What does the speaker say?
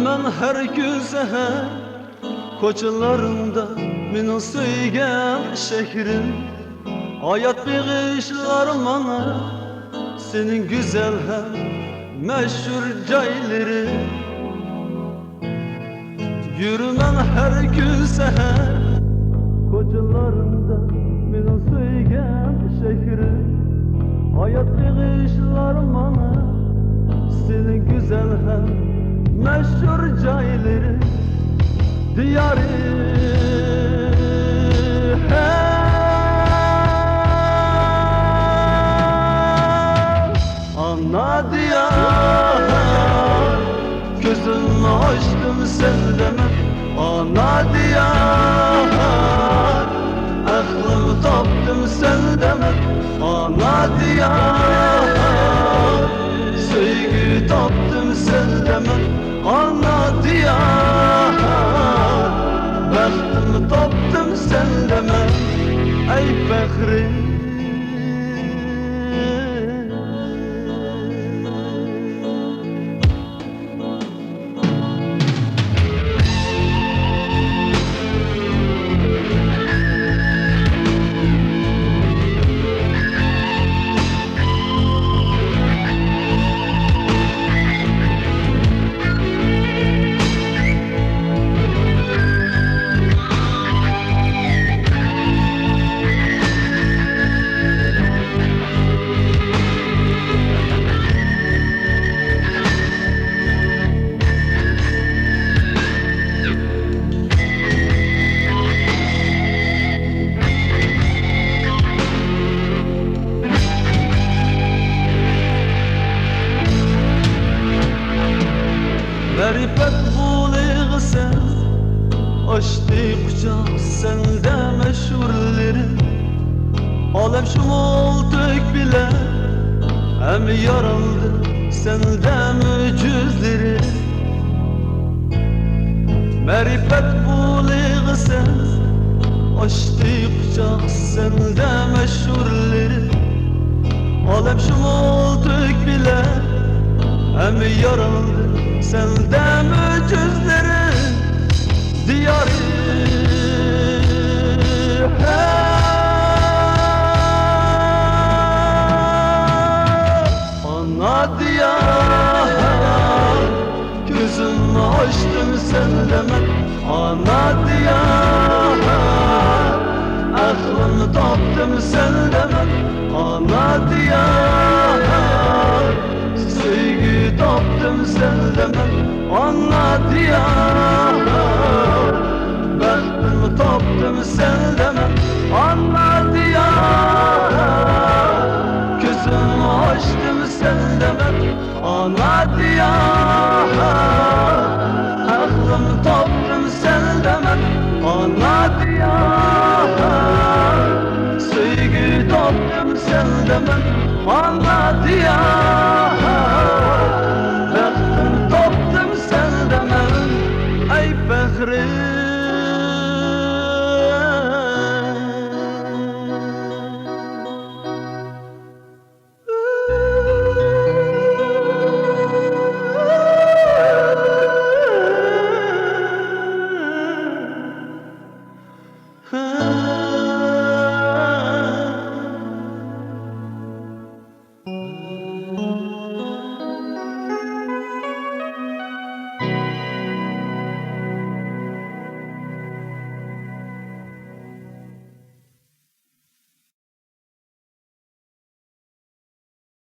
Yürümem her gün seher koçlarında min söygen şehrin. Hayat bağışlar bana senin güzel hem meşhur cayları. Yürümem her gün seher koçlarında min söygen şehrin. Hayat bağışlar bana senin güzel hem meşhur cayları. Diyarı ana diyar, gözümü açtım sen demem. Ana diyar, aklımı taptım sen demem. Ana diyar, sevgi taptım sen demem. Ana diyar, bahtımı taptım sen demem. Ey Fehri. Marifet buluğu sen, açtı kucak sende meşhurların. Alem şumultuk bile, hem yaraldı sende mücüzleri. Marifet buluğu sen, açtı kucak sende meşhurların. Alem şumultuk bile, hem yaraldı sende mücüzleri. Diyarı ana diyar, gözümü açtım sen demem. Ana diyar, aklımı taptım sen demem. Ana diyar, sevgi taptım sen demem. Ana diyar, bahtımı taptım sen demem. Ana diyar, gözümü açtım sen demem. Ana diyar, aklımı taptım sen demem. Ana diyar, sevgi taptım sen demem. Ana diyar,